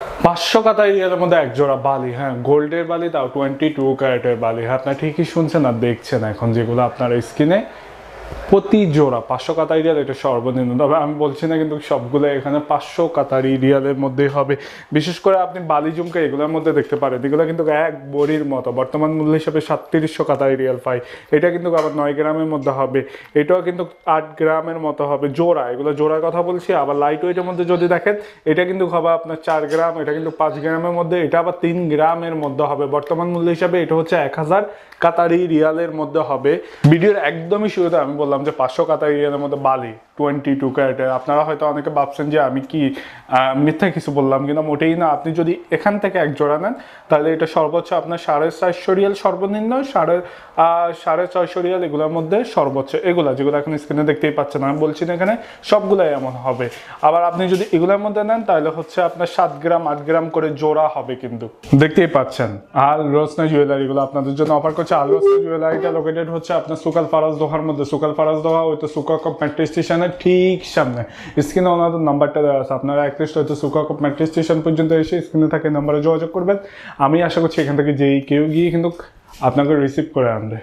500 কাতার রিয়ালের মধ্যে এক জোড়া বালি, হ্যাঁ গোল্ডের বালি, তাও 22 ক্যারেটের বালি। হ্যাঁ আপনার ঠিকই শুনছেন আর দেখছেন এখন যেগুলো আপনার স্ক্রিনে প্রতি জোড়া 500 কাতারি রিয়াল, এটা সর্বনিম্ন। তবে আমি বলছি না কিন্তু সবগুলো এখানে 500 কাতারি রিয়ালের মধ্যেই হবে। বিশেষ করে আপনি বালি ঝুমকা এগুলোর মধ্যে দেখতে পারেন, এগুলো কিন্তু এক বড়ির মতো বর্তমান মূল্য হিসাবে 3700 কাতারি রিয়াল পাই। এটা কিন্তু আবার 9 গ্রামের মধ্যে হবে, এটাও কিন্তু 8 গ্রামের মতো হবে জোড়া। এগুলো জোড়ার কথা বলছি। আবার লাইট ওয়েটের মধ্যে যদি দেখেন, এটা কিন্তু হবে আপনার 4 গ্রাম, এটা কিন্তু 5 গ্রামের মধ্যে, এটা আবার 3 গ্রামের মধ্যে হবে। বর্তমান মূল্য হিসাবে এটা হচ্ছে 1000 কাতারি রিয়ালের মধ্যে হবে। ভিডিওর একদমই শুরুতে আমি বললাম যে 500 কাতারি রিয়ালের মধ্যে বালি 22 ক্যারেটের। আপনারা হয়তো অনেকে ভাবছেন যে আমি কি মিথ্যা কিছু বললাম কিনা, মোটেই না। আপনি যদি এখান থেকে এক জোড়া নেন তাহলে এটা সর্বোচ্চ আপনার 450 রিয়াল সর্বনিম্ন, 650 রিয়াল এগুলোর মধ্যে সর্বোচ্চ। এগুলা যেগুলো এখন স্ক্রিনে দেখতেই পাচ্ছেন, আমি বলছি না এখানে সবগুলাই এমন হবে। আবার আপনি যদি এগুলোর মধ্যে নেন তাহলে হচ্ছে আপনার 7 গ্রাম 8 গ্রাম করে জোড়া হবে, কিন্তু দেখতেই পাচ্ছেন। আল রোসনা জুয়েলারিগুলো আপনাদের জন্য অফার করছে। আল রোসনা জুয়েলারিটা লোকেটেড হচ্ছে আপনার সুকাল ফারাজ দোহার মধ্যে। সুকাল ফারাজ দোহা হয়তো সুকা কপ মেট্রো স্টেশনের ঠিক সামনে। স্ক্রিনে ওনাদের নাম্বারটা দেওয়া আছে, আপনারা অ্যাটলিস্ট হয়তো সুকা কপ মেট্রো স্টেশন পর্যন্ত এসে স্ক্রিনে থাকে নাম্বারে যোগাযোগ করবেন। আমি আশা করছি এখান থেকে যেই কেউ গিয়ে কিন্তু আপনাকে রিসিভ করে আনবে।